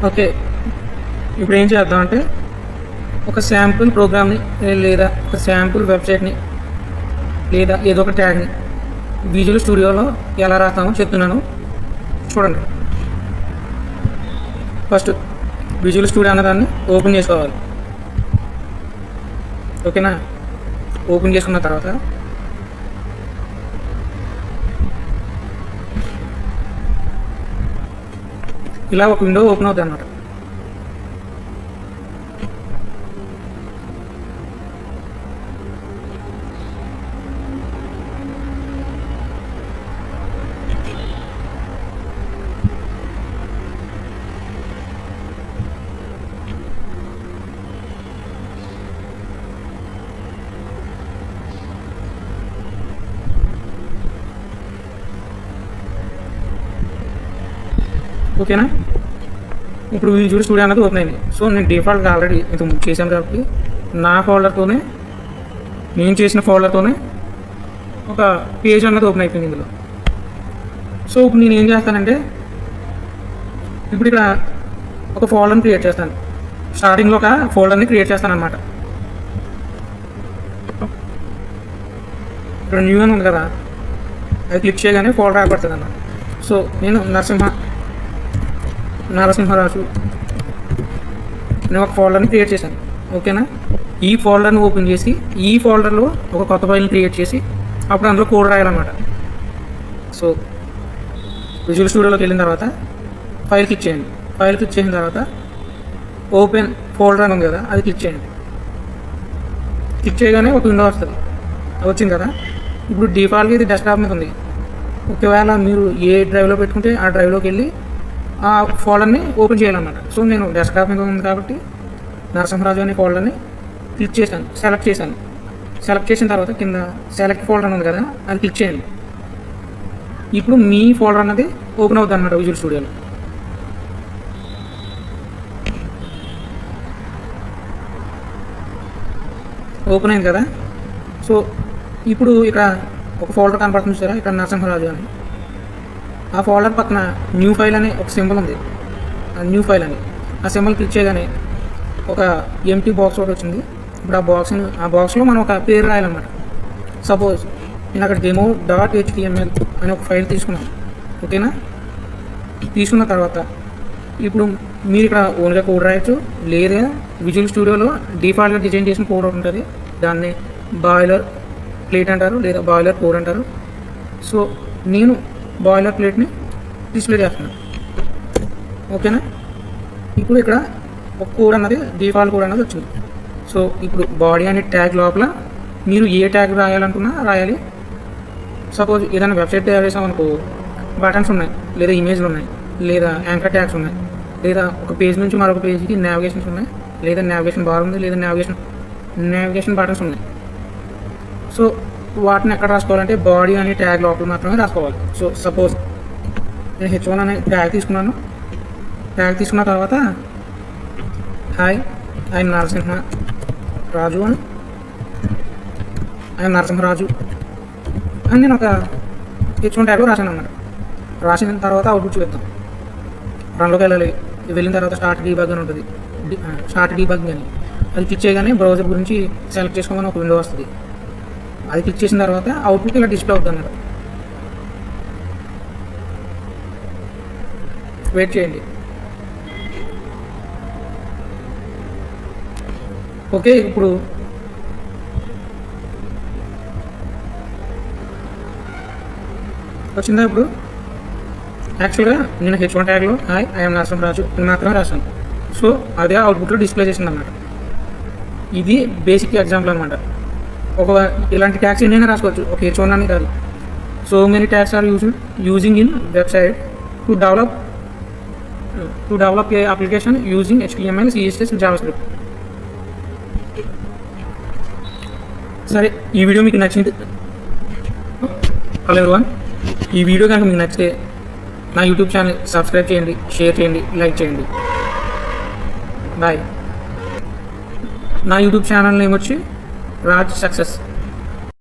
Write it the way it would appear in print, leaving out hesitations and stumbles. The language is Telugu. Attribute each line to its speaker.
Speaker 1: ఓకే, ఇప్పుడు ఏం చేద్దాం అంటే ఒక శాంపుల్ ప్రోగ్రామ్ని లేదా ఒక శాంపుల్ వెబ్సైట్ని లేదా ఏదో ఒక ట్యాగ్ని విజువల్ స్టూడియోలో ఎలా రాస్తామో చెప్తున్నాను చూడండి. ఫస్ట్ విజువల్ స్టూడియో అన్నదాన్ని ఓపెన్ చేసుకోవాలి. ఓకేనా? ఓపెన్ చేసుకున్న తర్వాత ఇలా ఒక విండో ఓపెన్ అవుతుంది అన్నమాట. ఓకేనా? ఇప్పుడు విజువల్ స్టూడియో అనేది ఓపెన్ అయింది. సో నేను డిఫాల్ట్గా ఆల్రెడీ ఇది చేశాను కాబట్టి నా ఫోల్డర్తోనే, నేను చేసిన ఫోల్డర్తోనే ఒక పేజ్ అన్నది ఓపెన్ అయిపోయింది ఇందులో. సో ఇప్పుడు నేను ఏం చేస్తానంటే ఇప్పుడు ఇక్కడ ఒక ఫోల్డర్ని క్రియేట్ చేస్తాను. స్టార్టింగ్లో ఒక ఫోల్డర్ని క్రియేట్ చేస్తాను అనమాట. ఇక్కడ న్యూ అని ఉంది కదా, అది క్లిక్ చేయగానే ఫోల్డర్ ఏర్పడుతుంది అన్నమాట. సో నేను నరసింహరాజు నేను ఒక ఫోల్డర్ని క్రియేట్ చేశాను. ఓకేనా? ఈ ఫోల్డర్ని ఓపెన్ చేసి ఈ ఫోల్డర్లో ఒక కొత్త ఫైల్ని క్రియేట్ చేసి అప్పుడు అందులో కోడ్ రాయాలన్నమాట. సో విజువల్ స్టూడియోలోకి వెళ్ళిన తర్వాత ఫైల్ క్లిక్ చేయండి. ఫైల్ క్లిక్ చేసిన తర్వాత ఓపెన్ ఫోల్డర్ అని ఉంది కదా, అది క్లిక్ చేయండి. క్లిక్ చేయగానే ఒక విండో వస్తుంది. వచ్చింది కదా. ఇప్పుడు డిఫాల్ట్గా ఇది డెస్క్టాప్ మీద ఉంది. ఒకవేళ మీరు ఏ డ్రైవ్లో పెట్టుకుంటే ఆ డ్రైవ్లోకి వెళ్ళి ఆ ఫోల్డర్ని ఓపెన్ చేయాలన్నమాట. సో నేను డెస్క్టాప్ మీద ఉంది కాబట్టి నరసింహరాజు అనే ఫోల్డర్ని క్లిక్ చేశాను, సెలెక్ట్ చేశాను. సెలెక్ట్ చేసిన తర్వాత కింద సెలెక్ట్ ఫోల్డర్ ఉంది కదా, అది క్లిక్ చేయండి. ఇప్పుడు మీ ఫోల్డర్ అన్నది ఓపెన్ అవుతుంది అన్నమాట విజువల్ స్టూడియోలో. ఓపెన్ అయింది కదా. సో ఇప్పుడు ఇక్కడ ఒక ఫోల్డర్ కనపడుతుంది సార్, ఇక్కడ నరసింహరాజు అని. ఆ ఫోల్డర్ పక్కన న్యూ ఫైల్ అనే ఒక సింబల్ ఉంది, న్యూ ఫైల్ అని. ఆ సింబల్ క్లిక్ చేయగానే ఒక ఎంటీ బాక్స్ ఒకటి వచ్చింది. ఇప్పుడు ఆ బాక్స్లో మనం ఒక పేరు రాయాలన్నమాట. సపోజ్ నేను అక్కడ demo.html అనే ఒక ఫైల్ తీసుకున్నాను. ఓకేనా? తీసుకున్న తర్వాత ఇప్పుడు మీరు ఇక్కడ ఓన్గా కోడ్ రాయొచ్చు, లేదా విజువల్ స్టూడియోలో డిఫాల్ట్గా డిజైన్ చేసిన కోడ్ ఒకటి ఉంటుంది, దాన్ని బాయిలర్ ప్లేట్ అంటారు లేదా బాయిలర్ కోడ్ అంటారు. సో నేను బాయిలర్ ప్లేట్ని డిస్ప్లే చేస్తున్నాను. ఓకేనా? ఇప్పుడు ఇక్కడ ఒక కోడ్ అన్నది డిఫాల్ట్ కోడ్ అన్నది వచ్చింది. సో ఇప్పుడు బాడీ అనే ట్యాగ్ లోపల మీరు ఏ ట్యాగ్ రాయాలనుకున్నా రాయాలి. సపోజ్ ఏదైనా వెబ్సైట్ తయారు చేసామనుకో, బటన్స్ ఉన్నాయి, లేదా ఇమేజ్లు ఉన్నాయి, లేదా యాంకర్ ట్యాగ్స్ ఉన్నాయి, లేదా ఒక పేజ్ నుంచి మరొక పేజ్కి నావిగేషన్స్ ఉన్నాయి, లేదా నావిగేషన్ బార్ ఉంది, లేదా నావిగేషన్ బటన్స్ ఉన్నాయి. సో వాటిని ఎక్కడ రాసుకోవాలంటే బాడీ అనే ట్యాగ్ లోపల మాత్రమే రాసుకోవాలి. సో సపోజ్ నేను H1 అనే ట్యాగ్ తీసుకున్నాను. ట్యాగ్ తీసుకున్న తర్వాత హాయ్ ఐఎమ్ నరసింహరాజు అని నేను ఒక H1 ట్యాగ్లో రాశాను అన్నమాట. రాసిన తర్వాత అవుట్పుట్ చూద్దాం. రన్లోకి వెళ్ళాలి. వెళ్ళిన తర్వాత స్టార్ట్ డీబగ్ అని ఉంటుంది, స్టార్ట్ డీబగ్ అని. అది క్లిక్ చేయగానే బ్రౌజర్ గురించి సెలెక్ట్ చేసుకోమని ఒక విండో వస్తుంది. అది క్లిక్ చేసిన తర్వాత అవుట్పుట్ ఇలా డిస్ప్లే అవుతుంది అన్నమాట. వెయిట్ చేయండి. ఓకే, ఇప్పుడు వచ్చిందా? ఇప్పుడు యాక్చువల్గా నేను H1 ట్యాగ్లో హాయ్ ఐఎమ్ నరసింహరాజు అని మాత్రమే రాశాను. సో అదే అవుట్పుట్లో డిస్ప్లే చేసింది అన్నమాట. ఇది బేసిక్ ఎగ్జాంపుల్ అనమాట. ఇలాంటి ట్యాగ్స్ ఎన్నైనా రాసుకోవచ్చు, ఒక H1 అని కాదు. So many tags are using in website to develop a application using HTML, CSS, JavaScript. సరే, ఈ వీడియో మీకు నచ్చింది. హలో ఎవరీవన్, ఈ వీడియో కనుక మీకు నచ్చితే నా యూట్యూబ్ ఛానల్ సబ్స్క్రైబ్ చేయండి, షేర్ చేయండి, లైక్ చేయండి. బాయ్. నా యూట్యూబ్ ఛానల్ నేమ్ వచ్చి రాజ్ సక్సెస్.